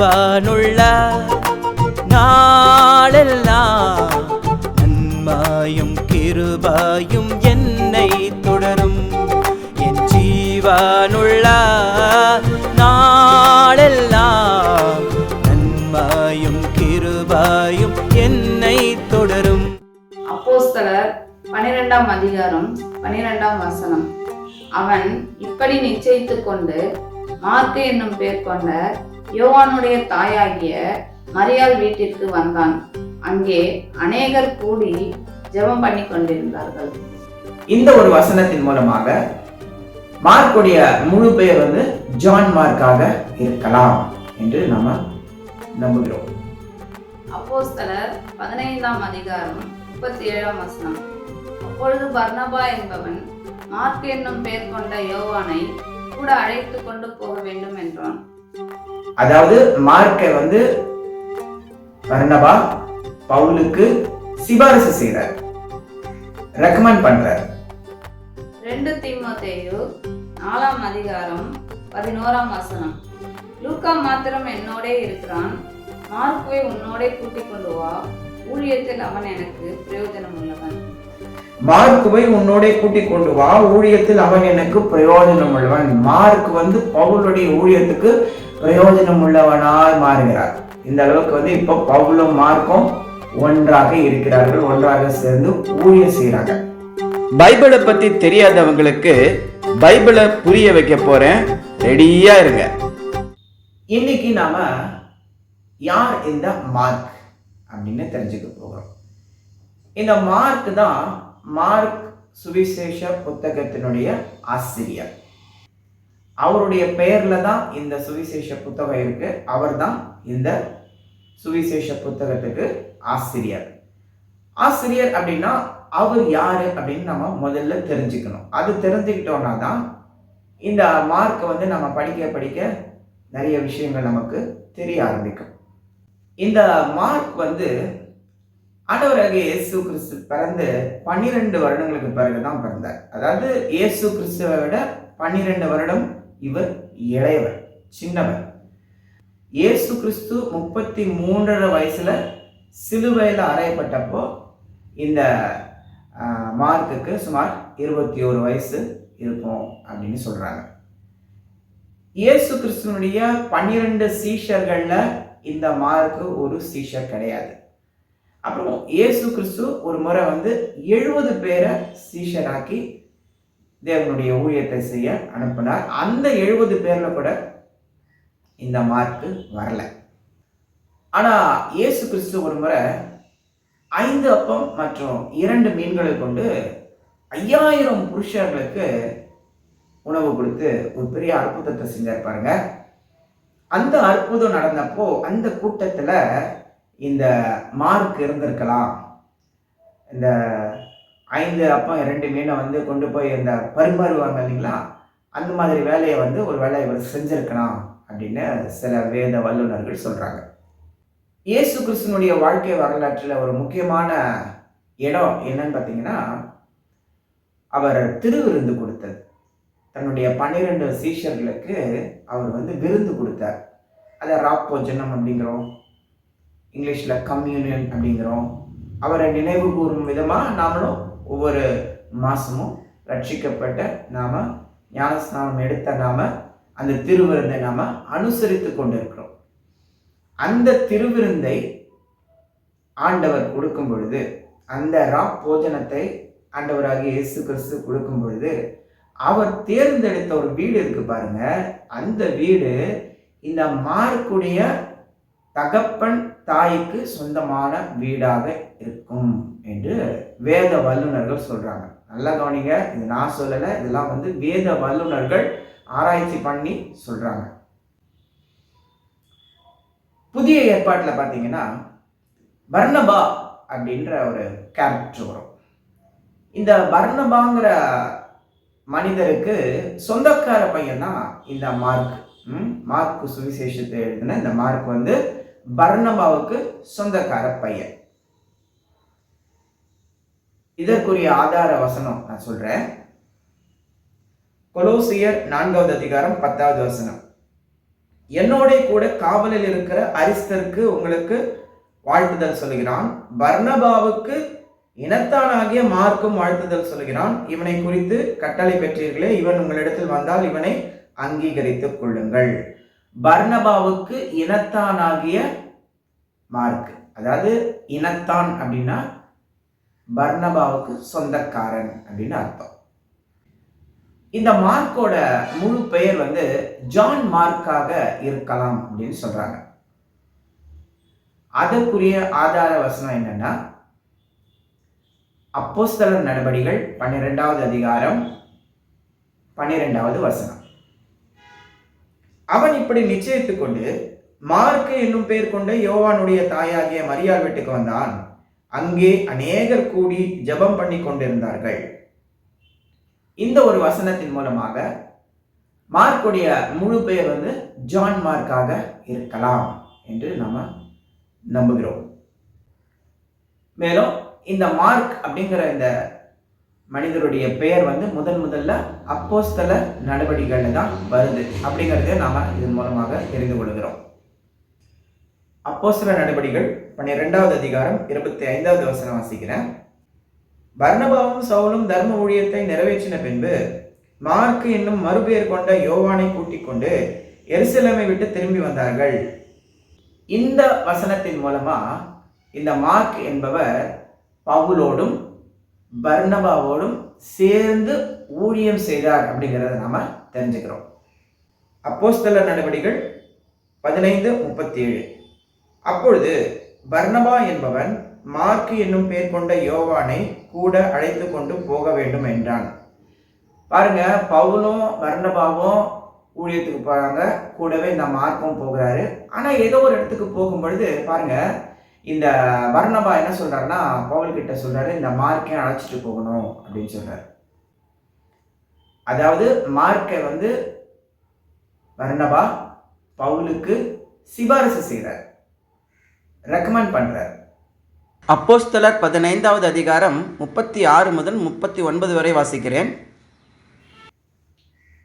ஜீவானுள்ள நாளெல்லாம் நன்மையும் கிருபையும் என்னை தொடரும். என் ஜீவானுள்ள நாளெல்லாம் நன்மையும் கிருபையும் என்னை தொடரும். அப்போஸ்தலர் 12ஆம் அதிகாரம் 12ஆம் வசனம். அவன் இப்படி நிச்சயித்துக் கொண்டு மார்க்கு என்னும் பேர் கொண்ட யோவானுடைய தாயாகிய மரியாள் வீட்டிற்கு வந்தான். அங்கே அநேகர் கூடி ஜெபம் பண்ணி கொண்டிருந்தார்கள். இந்த ஒரு வசனத்தின் மூலமாக மார்க்குடைய முழு பெயர் ஜான் மார்க்காக இருக்கலாம் என்று நாம நம்புகிறோம். அப்போஸ்தலர் 15ஆம் அதிகாரம் 37ஆம் வசனம். அப்பொழுது பர்னபா என்பவன் மார்க்கு என்னும் பெயர் கொண்ட யோவானை கூட அழைத்து கொண்டு போக வேண்டும் என்றான். அதாவது மார்க்கை பர்னபா பவுலுக்கு சிபாரிசு செய்றார், ரெக்கமெண்ட் பண்றார். 2 தீமோத்தேயு 4ஆம் அதிகாரம் 11ஆம் வசனம். லூக்கா மாத்திரம் என்னோடே இருக்கிறான், மார்க்குவை உன்னோடே கூட்டிக் கொண்டு வா, ஊழியத்தில் அவன் எனக்கு பிரயோஜனம் உள்ளவன். மார்க்குவை உன்னோட கூட்டிக் கொண்டு வா, ஊழியத்தில் அவன் எனக்கு பிரயோஜனம் உள்ளவன். மார்க் பவுலுடைய ஊழியத்துக்கு பிரயோஜனம் உள்ளவனாய் மாறுகிறார். இந்த அளவுக்கு இப்ப பவுலும் மார்க்கும் ஒன்றாக இருக்கிறார்கள், ஒன்றாக சேர்ந்து ஊழியம் செய்யறாங்க. பைபிளை பத்தி தெரியாதவங்களுக்கு பைபிளை புரிய வைக்க போறேன், ரெடியா இருங்க. இன்னைக்கு நாம யார் இந்த மார்க் அப்படின்னு தெரிஞ்சுக்க போகிறோம். இந்த மார்க் தான் மார்க் சுவிசேஷ புத்தகத்தினுடைய ஆசிரியர். அவருடைய பெயர்ல தான் இந்த சுவிசேஷ புத்தகம் இருக்கு. அவர் தான் இந்த சுவிசேஷ புத்தகத்துக்கு ஆசிரியர். ஆசிரியர் அப்படின்னா அவர் யாரு அப்படின்னு நம்ம முதல்ல தெரிஞ்சுக்கணும். அது தெரிஞ்சுக்கிட்டோம்னா தான் இந்த மார்க் நம்ம படிக்க படிக்க நிறைய விஷயங்கள் நமக்கு தெரிய ஆரம்பிக்கும். இந்த மார்க் ஆண்டவராக இயேசு கிறிஸ்து பிறந்து 12 வருடங்களுக்கு பிறகுதான் பிறந்தார். அதாவது இயேசு கிறிஸ்துவை விட 12 வருடம் இவர் இளையவர், சின்னவர். இயேசு கிறிஸ்து 33 வயசுல சிலுவையில் அறையப்பட்டப்போ இந்த மார்க்குக்கு சுமார் 21 வயசு இருக்கும் அப்படின்னு சொல்றாங்க. இயேசு கிறிஸ்துவனுடைய 12 சீஷர்கள்ல இந்த மார்க்கு ஒரு சீஷர் கிடையாது. அப்புறம் இயேசு கிறிஸ்து ஒரு முறை 70 பேரை சீஷராக்கி தேவனுடைய ஊழியத்தை செய்ய அனுப்பினார். அந்த 70 பேர்ல கூட இந்த மார்க்கு வரல. ஆனா இயேசு கிறிஸ்து ஒரு முறை 5 அப்பம் மற்றும் 2 மீன்களை கொண்டு 5000 புருஷர்களுக்கு உணவு கொடுத்து ஒரு பெரிய அற்புதத்தை செஞ்சார் பாருங்க. அந்த அற்புதம் நடந்தப்போ அந்த கூட்டத்துல இந்த மார்க் இருந்திருக்கலாம். இந்த 5 அப்பம் 2 மீனை கொண்டு போய் இந்த பரிமாறுவாங்க இல்லைங்களா, அந்த மாதிரி வேலையை ஒரு வேலையை இவர் செஞ்சிருக்கலாம் அப்படின்னு சில வேத வல்லுநர்கள் சொல்றாங்க. இயேசு கிறிஸ்துவனுடைய வாழ்க்கை வரலாற்றில் ஒரு முக்கியமான இடம் என்னன்னு பார்த்தீங்கன்னா, அவர் திருவிருந்து கொடுத்தது. தன்னுடைய 12 சீஷர்களுக்கு அவர் விருந்து கொடுத்தார். அதை ராப்போஜனம் அப்படிங்கிறோம், இங்கிலீஷில் கம்யூனியன் அப்படிங்கிறோம். அவரை நினைவு கூறும் விதமாக நாமளும் ஒவ்வொரு மாதமும் ரட்சிக்கப்பட்ட நாம ஞானஸ்நானம் எடுத்த நாம அந்த திருவிருந்தை நாம அனுசரித்து கொண்டிருக்கிறோம். அந்த திருவிருந்தை ஆண்டவர் கொடுக்கும் பொழுது, அந்த ராப்போஜனத்தை ஆண்டவராகிய இயேசு கிறிஸ்து கொடுக்கும் பொழுது, அவர் தேர்ந்தெடுத்த ஒரு வீடு இருக்கு பாருங்க. அந்த வீடு இந்த மார்க்குடைய தகப்பன் தாய்க்கு சொந்தமான வீடாக இருக்கும் என்று வேத வல்லுநர்கள் சொல்றாங்க. நல்லா கவனிங்க, இது நான் சொல்லலை, இதெல்லாம் வேத வல்லுநர்கள் ஆராய்ச்சி பண்ணி சொல்றாங்க. புதிய ஏற்பாட்டில் பார்த்தீங்கன்னா பர்னபா அப்படின்ற ஒரு கேரக்டர் வரும். இந்த பர்னபாங்கிற மனிதருக்கு சொந்தக்கார பையன் தான் இந்த மார்க். மார்க்கு சுவிசேஷத்தை எழுதின இந்த மார்க் பர்னபாவுக்கு சொந்தக்கார பையன். இதற்குரிய ஆதார வசனம் நான் சொல்றேன். கொலோசியர் 4வது அதிகாரம் 10வது வசனம். என்னோட கூட காவலில் இருக்கிற அரிஸ்தருக்கு உங்களுக்கு வாழ்த்துதல் சொல்லுகிறான். பர்னபாவுக்கு இனத்தானாகிய மார்க்கும் வாழ்த்துதல் சொல்லுகிறான். இவனை குறித்து கட்டளை பெற்றீர்களே, இவன் உங்களிடத்தில் வந்தால் இவனை அங்கீகரித்துக் கொள்ளுங்கள். பர்னபாவுக்கு இனத்தானாகிய மார்க், அதாவது இனத்தான் அப்படின்னா பர்னபாவுக்கு சொந்தக்காரன் அப்படின்னு அர்த்தம். இந்த மார்க்கோட முழு பெயர் ஜான் மார்க்காக இருக்கலாம் அப்படின்னு சொல்றாங்க. அதற்குரிய ஆதார வசனம் என்னன்னா, அப்போஸ்தலர் நடபடிகள் 12வது அதிகாரம் 12வது வசனம். அவன் இப்படி நிச்சயித்துக் கொண்டு மார்க்கு என்னும் பெயர் கொண்ட யோவானுடைய தாயாகிய மரியாள் வீட்டுக்கு வந்தான். அங்கே அநேகர் கூடி ஜெபம் பண்ணி கொண்டிருந்தார்கள். இந்த ஒரு வசனத்தின் மூலமாக மார்க்குடைய முழு பெயர் ஜான் மார்க்காக இருக்கலாம் என்று நம்ம நம்புகிறோம். மேலும் இந்த மார்க் அப்படிங்கிற இந்த மனிதருடைய பெயர் முதல்ல அப்போஸ்தல நடவடிக்கைகள் தான் வருது அப்படிங்கிறத நாம இதன் மூலமாக தெரிந்து கொள்கிறோம். அப்போஸ்தல நடவடிக்கைகள் 12வது அதிகாரம் 25வது வசனம் வாசிக்கிறேன். பர்னபாவும் சவுலும் தர்ம ஊழியத்தை நிறைவேற்றின பின்பு மார்க்கு என்னும் மறுபெயர் கொண்ட யோவானை கூட்டிக் கொண்டு எருசலேமை விட்டு திரும்பி வந்தார்கள். இந்த வசனத்தின் மூலமா இந்த மார்க் என்பவர் பவுலோடும் பர்னபாவோடும் சேர்ந்து ஊழியம் செய்தார் அப்படிங்கிறத நாம தெரிஞ்சுக்கிறோம். அப்போஸ்தலர் நடவடிக்கைகள் 15:37. அப்பொழுது பர்னபா என்பவன் மார்க்கு என்னும் பெயர் கொண்ட யோவானை கூட அழைத்து கொண்டு போக வேண்டும் என்றான். பாருங்க, பவுலும் பர்னபாவும் ஊழியத்துக்கு போறாங்க, கூடவே இந்த மார்க்கும் போகிறாரு. ஆனா ஏதோ ஒரு இடத்துக்கு போகும் பொழுது பாருங்க, இந்த பர்னபா என்ன சொல்றாருன்னா, பவுல் கிட்ட சொல்றாரு, இந்த மார்க்கை அழைச்சிட்டு போகணும் அப்படின்னு சொல்றாரு. அதாவது மார்க்கை பர்னபா பவுலுக்கு சிபாரிசு செய்றார், ரெக்கமெண்ட் பண்றார். அப்போஸ்தலர் 15வது அதிகாரம் 36 முதல் 39 வரை வாசிக்கிறேன்.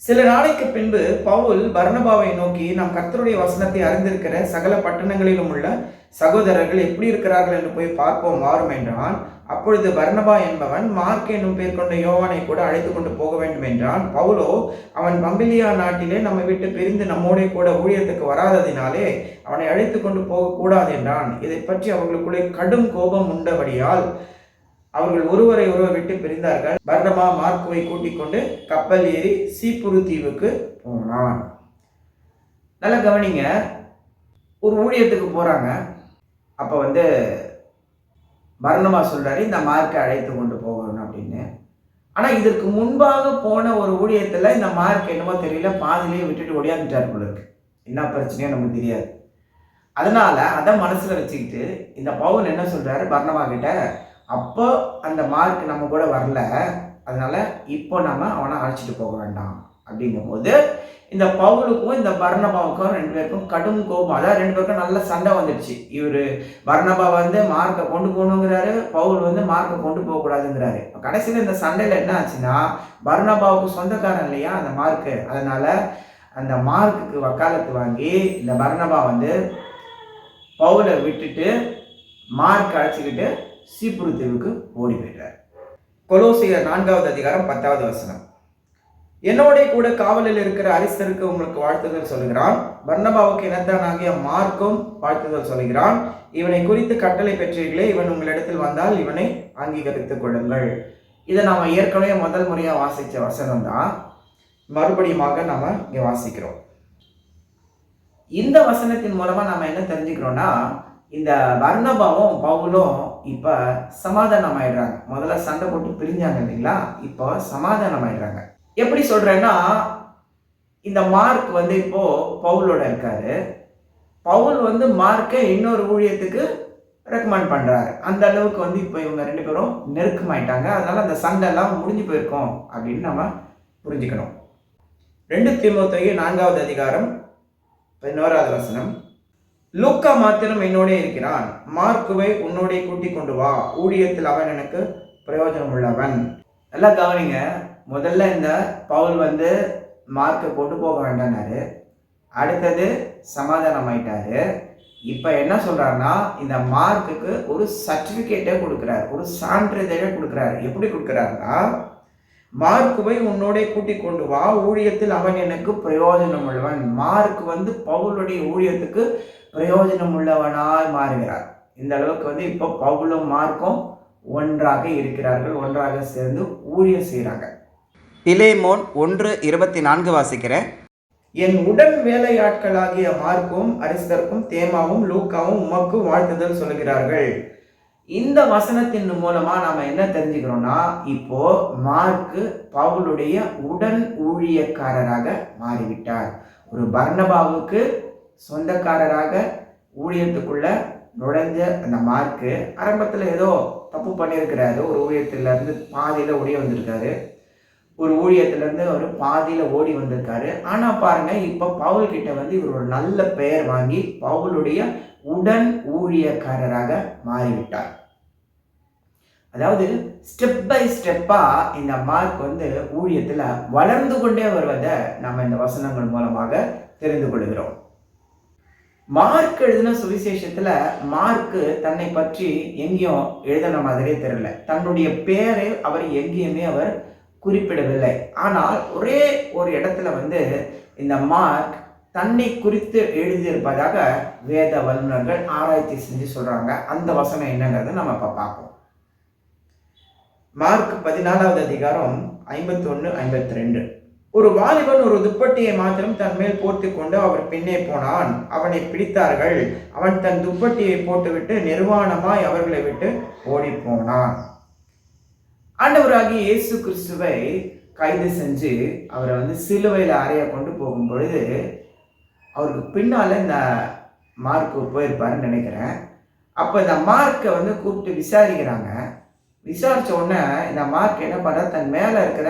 சில நாளைக்கு பின்பு பவுல் பர்னபாவை நோக்கி, நாம் கர்த்தருடைய வசனத்தை அறிந்திருக்கிற சகல பட்டணங்களிலும் உள்ள சகோதரர்கள் எப்படி இருக்கிறார்கள் என்று போய் பார்ப்போம் வாரும் என்றான். அப்பொழுது பர்னபா என்பவன் மார்க் என்னும் பெயர் கொண்ட யோவானை கூட அழைத்து கொண்டு போக வேண்டும் என்றான். பவுலோ, அவன் பம்பிலியா நாட்டிலே நம்மை விட்டு பிரிந்து நம்மோட கூட ஊழியத்துக்கு வராததினாலே அவனை அழைத்து கொண்டு போகக்கூடாது என்றான். இதை பற்றி அவர்களுக்குள்ளே கடும் கோபம் உண்டபடியால் அவர்கள் ஒருவரை ஒருவர் விட்டு பிரிந்தார்கள். பர்னபா மார்க்குவை கூட்டிக் கொண்டு கப்பல் ஏறி சீப்புரு தீவுக்கு போனான். நல்லா கவனிங்க, ஒரு ஊழியத்துக்கு போறாங்க. அப்ப பர்னபா சொல்றாரு, இந்த மார்க்கை அழைத்து கொண்டு போகணும் அப்படின்னு. ஆனா இதற்கு முன்பாக போன ஒரு ஊழியத்துல இந்த மார்க் என்னமோ தெரியல, பாதிலேயே விட்டுட்டு ஓடியாந்துட்டார் போல இருக்கு. என்ன பிரச்சனையோ நமக்கு தெரியாது. அதனால அதை மனசுல வச்சுக்கிட்டு இந்த பவுல் என்ன சொல்றாரு பர்னபா கிட்ட, அப்போ அந்த மார்க் நம்ம கூட வரல, அதனால இப்போ நம்ம அவனை அழைச்சிட்டு போக வேண்டாம் அப்படிங்கும் போது இந்த பவுலுக்கும் இந்த பர்னபாவுக்கும் 2 பேருக்கும் கடும் கோபம். அதாவது 2 பேருக்கும் நல்ல சண்டை வந்துடுச்சு. இவரு பர்னபா மார்க்கை கொண்டு போகணுங்கிறாரு, பவுல் மார்க்கை கொண்டு போகக்கூடாதுங்கிறாரு. கடைசியில் இந்த சண்டையில் என்ன ஆச்சுன்னா, பர்னபாவுக்கு சொந்தக்காரன் இல்லையா அந்த மார்க்கு, அதனால அந்த மார்க்குக்கு வக்காலத்து வாங்கி இந்த பர்னபா பவுலை விட்டுட்டு மார்க் அழைச்சிக்கிட்டு சீப்புரு தீவுக்கு ஓடி போயிட்டார். கொலோசியர் 4வது அதிகாரம் 10வது வசனம். என்னோட கூட காவலில் இருக்கிற அரிஸ்தருக்கு உங்களுக்கு வாழ்த்துதல் சொல்லுகிறான். பர்னபாவுக்கு இனத்தானாகிய மார்க்கும் வாழ்த்துதல் சொல்லுகிறான். இவனை குறித்து கட்டளை பெற்றீர்களே, இவன் உங்களிடத்தில் வந்தால் இவனை அங்கீகரித்துக் கொள்ளுங்கள். இதை நாம ஏற்கனவே முதல் முறையா வாசிச்ச வசனம் தான், மறுபடியுமாக நாம இங்க வாசிக்கிறோம். இந்த வசனத்தின் மூலமா நாம என்ன தெரிஞ்சுக்கிறோம்னா, இந்த பர்னபாவும் பவுலும் இப்ப சமாதானம் ஆயிடுறாங்க. முதல்ல சண்டை போட்டு பிரிஞ்சாங்க இல்லைங்களா, இப்போ சமாதானம் ஆயிடுறாங்க. எப்படி சொல்றேன்னா, இந்த மார்க் இப்போ பவுலோட இருக்காரு. பவுல் மார்க்கை இன்னொரு ஊழியத்துக்கு ரெக்கமெண்ட் பண்றாரு. அந்த அளவுக்கு இப்போ இவங்க 2 பேரும் நெருக்கமாயிட்டாங்க. அதனால அந்த சண்டை எல்லாம் முடிஞ்சு போயிருக்கோம் அப்படின்னு நம்ம புரிஞ்சுக்கணும். 2 தீமோத்தேயு 4வது அதிகாரம் 11வது வசனம். லூக்கா மாத்திரம் என்னோட இருக்கிறான், மார்க்குவை உன்னோட கூட்டிக் கொண்டு வா, ஊழியத்தில் அவன் எனக்கு பிரயோஜனம் உள்ளவன். எல்லாம் கவனிங்க, முதல்ல இந்த பவுல் மார்க்கை கொண்டு போக வேண்டானாரு. அடுத்தது சமாதானம் ஆயிட்டாரு. இப்போ என்ன சொல்றாருன்னா, இந்த மார்க்குக்கு ஒரு சர்டிஃபிகேட்டை கொடுக்குறாரு, ஒரு சான்றிதழை கொடுக்குறாரு. எப்படி கொடுக்குறாருன்னா, மார்க்குவை உன்னோட கூட்டிக் கொண்டு வா, ஊழியத்தில் அவன் எனக்கு பிரயோஜனம் உள்ளவன். மார்க் பவுலுடைய ஊழியத்துக்கு பிரயோஜனம் உள்ளவனாய் மாறுகிறார். இந்த அளவுக்கு இப்போ பவுலும் மார்க்கும் ஒன்றாக இருக்கிறார்கள், ஒன்றாக சேர்ந்து ஊழியம் செய்கிறாங்க. பிலேமோன் 1:24 வாசிக்கிறேன். என் உடன் வேலையாட்களாகிய மார்க்கும் அரிஸ்தர்க்கும் தேமாவும் லூக்காவும் உமக்கு வாழ்த்துதல் சொல்கிறார்கள். இந்த வசனத்தின் மூலமா நாம என்ன தெரிஞ்சுக்கிறோம்னா, இப்போ மார்க்கு பவுலுடைய உடன் ஊழியக்காரராக மாறிவிட்டார். ஒரு பர்னபாவுக்கு சொந்தக்காரராக ஊழியத்துக்குள்ள நுழைஞ்ச அந்த மார்க்கு ஆரம்பத்தில் ஏதோ தப்பு பண்ணியிருக்கிறாரு. ஒரு ஊழியத்திலிருந்து பாதியில் ஓடி வந்திருக்காரு, ஒரு ஊழியத்திலேருந்து அவர் பாதியில் ஓடி வந்திருக்காரு. ஆனால் பாருங்க, இப்போ பவுல் கிட்ட இவர் ஒரு நல்ல பெயர் வாங்கி பவுலுடைய உடன் ஊழியக்காரராக மாறிவிட்டார். அதாவது ஸ்டெப் பை ஸ்டெப்பா இந்த மார்க் ஊழியத்தில் வளர்ந்து கொண்டே வருவதை நம்ம இந்த வசனங்கள் மூலமாக தெரிந்து கொள்கிறோம். மார்க் எழுதின சுவிசேஷத்துல மார்க்கு தன்னை பற்றி எங்கேயும் எழுதின மாதிரியே தெரியல. தன்னுடைய பேரை அவர் எங்கேயுமே அவர் குறிப்பிடவில்லை. ஆனால் ஒரே ஒரு இடத்துல இந்த மார்க் தன்னை குறித்து எழுதியிருப்பதாக வேத வல்லுநர்கள் ஆராய்ச்சி செஞ்சு சொல்றாங்க. அந்த வசனம் என்னங்கிறத நம்ம இப்ப பார்ப்போம். மார்க் 14வது அதிகாரம் 51-52. ஒரு வாலிபன் ஒரு துப்பட்டியை மாத்திரம் தன் மேல் போர்த்தி கொண்டு அவர் பின்னே போனான். அவனை பிடித்தார்கள். அவன் தன் துப்பட்டியை போட்டுவிட்டு நிர்வாணமாய் அவர்களை விட்டு ஓடி போனான். ஆண்டவராகிய இயேசு கிறிஸ்துவை கைது செஞ்சு அவரை சிலுவையில் அறைய கொண்டு போகும் பொழுது அவருக்கு பின்னால இந்த மார்க்கு போயிருப்பாருன்னு நினைக்கிறேன். அப்போ இந்த மார்க்கை கூப்பிட்டு விசாரிக்கிறாங்க. விசாரிச்ச உடனே இந்த மார்க் என்ன பண்ற, தன் மேல இருக்கிற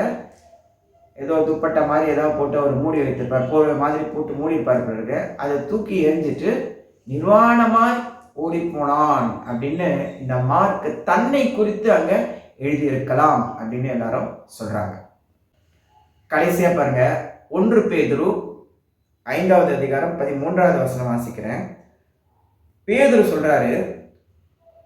ஏதோ துப்பட்டா மாதிரி ஏதாவது போட்டு அவர் மூடி வைத்திருப்பார், போர்வை மாதிரி போட்டு மூடிப்பாரு. அதை தூக்கி எரிஞ்சிட்டு நிர்வாணமாய் ஓடி போனான் அப்படின்னு இந்த மார்க் தன்னை குறித்து அங்க எழுதியிருக்கலாம் அப்படின்னு எல்லாரும் சொல்றாங்க. கடைசியா பாருங்க, 1 பேதுரு 5வது அதிகாரம் 13வது வசனம் வாசிக்கிறேன். பேதுரு சொல்றாரு,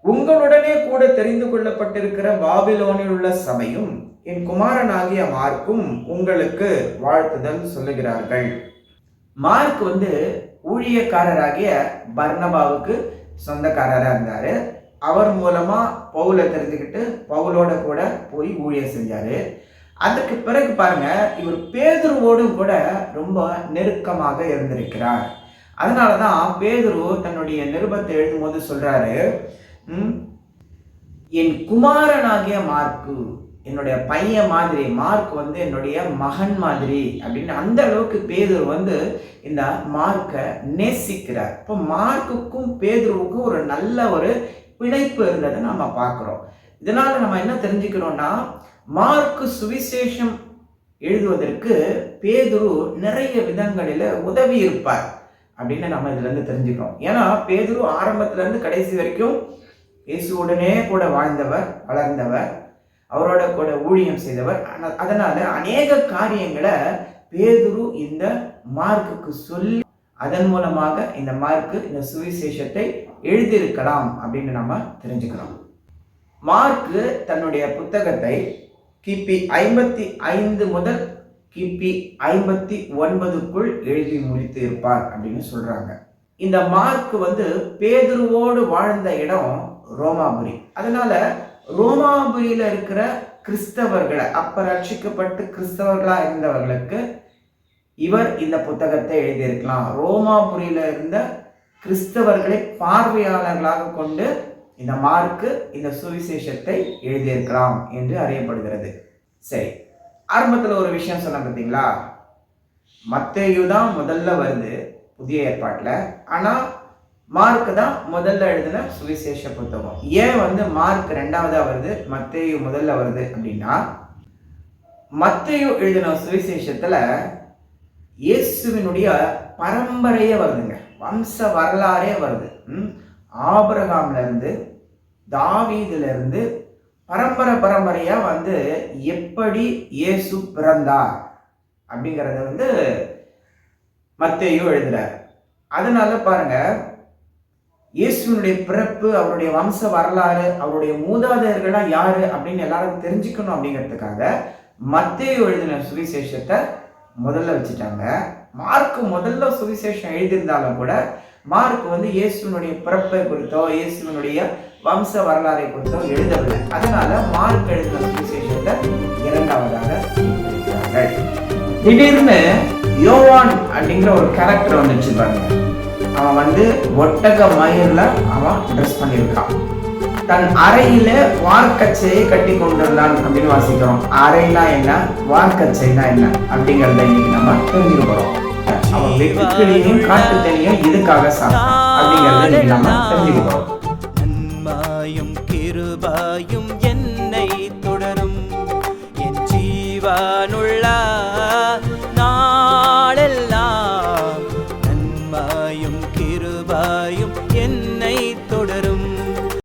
உங்களுடனே கூட தெரிந்து கொள்ளப்பட்டிருக்கிற பாபிலோனில் உள்ள சபையும் என் குமாரனாகிய மார்க்கும் உங்களுக்கு வாழ்த்துதல் சொல்லுகிறார்கள். மார்க் ஊழியக்காரராகிய பர்னபாவுக்கு சொந்தக்காரராக இருந்தாரு. அவர் மூலமா பவுலை தெரிஞ்சுக்கிட்டு பவுலோட கூட போய் ஊழியம் செஞ்சாரு. அதுக்கு பிறகு பாருங்க, இவர் பேதுருவோடும் கூட ரொம்ப நெருக்கமாக இருந்திருக்கிறார். அதனாலதான் பேதுரு தன்னுடைய நிருபத்தை எழுதும் போது சொல்றாரு, என் குமாரனாகிய மார்க்கு, என்னுடைய பையன் மாதிரி, மார்க் என்னுடைய மகன் மாதிரி அப்படின்னு அந்த அளவுக்கு பேதுரு இந்த மார்க்கை நேசிக்கிறார். இப்போ மார்க்குக்கும் பேதுருவுக்கும் ஒரு நல்ல ஒரு பிணைப்பு இருந்ததை நம்ம பார்க்கிறோம். இதனால நம்ம என்ன தெரிஞ்சுக்கிறோம்னா, மார்க்கு சுவிசேஷம் எழுதுவதற்கு பேதுரு நிறைய விதங்களில் உதவி இருப்பார் அப்படின்னு நம்ம இதுல இருந்து தெரிஞ்சுக்கிறோம். ஏன்னா பேதுரு ஆரம்பத்துல இருந்து கடைசி வரைக்கும் இயேசுவுடனே கூட வாழ்ந்தவர், வளர்ந்தவர், அவரோட கூட ஊழியம் செய்தவர். அதனால அநேக காரியங்களை பேதுரு இந்த மார்க்குக்கு சொல்லி அதன் மூலமாக இந்த மார்க்கு இந்த சுவிசேஷத்தை எழுதியிருக்கலாம் அப்படின்னு நம்ம தெரிஞ்சுக்கிறோம். மார்க்கு தன்னுடைய புத்தகத்தை கிபி 55 முதல் கிபி 59க்குள் எழுதி முடித்து இருப்பார் அப்படின்னு சொல்றாங்க. இந்த மார்க் பேதுருவோடு வாழ்ந்த இடம் ரோமாபுரி. அதனால ரோமாபுரியில இருக்கிற கிறிஸ்தவர்களை, அப்ப ரட்சிக்கப்பட்டு கிறிஸ்தவர்களா இருந்தவர்களுக்கு இவர் இந்த புத்தகத்தை எழுதியிருக்கலாம். ரோமாபுரியில இருந்த கிறிஸ்தவர்களை பார்வையாளர்களாக கொண்டு இந்த மார்க்கு இந்த சுவிசேஷத்தை எழுதியிருக்கலாம் என்று அறியப்படுகிறது. சரி, ஆரம்பத்தில் ஒரு விஷயம் சொன்ன பார்த்தீங்களா, மத்தேயு தான் முதல்ல வருது புதிய ஏற்பாட்டில், ஆனால் மார்க் தான் முதல்ல எழுதின சுவிசேஷ புத்தகம். ஏன் மார்க் 2வதா வருது, மத்தேயு முதல்ல வருது அப்படின்னா, மத்தேயு எழுதின சுவிசேஷத்துல இயேசுவினுடைய பரம்பரையே வருதுங்க, வம்ச வரலாறே வருது. ஆபிரகாம்ல இருந்து தாவீதுல இருந்து பரம்பரையா எப்படி இயேசு பிறந்தார் அப்படிங்கிறத மத்தேயு எழுதுறார். அதனால பாருங்க, இயேசுனுடைய பிறப்பு, அவருடைய வம்ச வரலாறு, அவருடைய மூதாதையர்கள்லாம் யாரு அப்படின்னு எல்லாரும் தெரிஞ்சுக்கணும் அப்படிங்கிறதுக்காக மத்தேயு எழுதின சுவிசேஷத்தை முதல்ல வச்சுட்டாங்க. மார்க் முதல்ல சுவிசேஷம் எழுதியிருந்தாலும் கூட மார்க் வந்து இயேசுனுடைய பிறப்பை குறித்தோ இயேசுனுடைய வம்ச வரலாறை குறித்தோ எழுதவில்லை. அதனால மார்க் எழுதின சுவிசேஷத்தை இரண்டாவதாக எழுதியிருக்கிறார்கள். திடீர்னு யோவான் அப்படிங்கிற ஒரு கேரக்டர் வந்துச்சு பாருங்க. அவன் வந்து ஒட்டக மயிர்ல அவன் ட்ரெஸ் பண்ணியிருக்கான். தன் அறையில வார்க்கச்சையை கட்டி கொண்டிருந்தான் அப்படின்னு வாசிக்கிறோம். அறைனா என்ன, வார்க்கச்சைனா என்ன அப்படிங்கறத இன்னைக்கு நம்ம தெரிஞ்சுக்க போறோம். அவன் வெட்டுக்கிளியும் காட்டு தனியும் இதுக்காக சாப்பிட்டான் அப்படிங்கறத இன்னைக்கு நம்ம தெரிஞ்சுக்க போறோம். நன்மையும் கிருபையும் என்னை தொடரும், என் ஜீவனுள்ள நாளெல்லாம் நன்மையும் கிருபையும்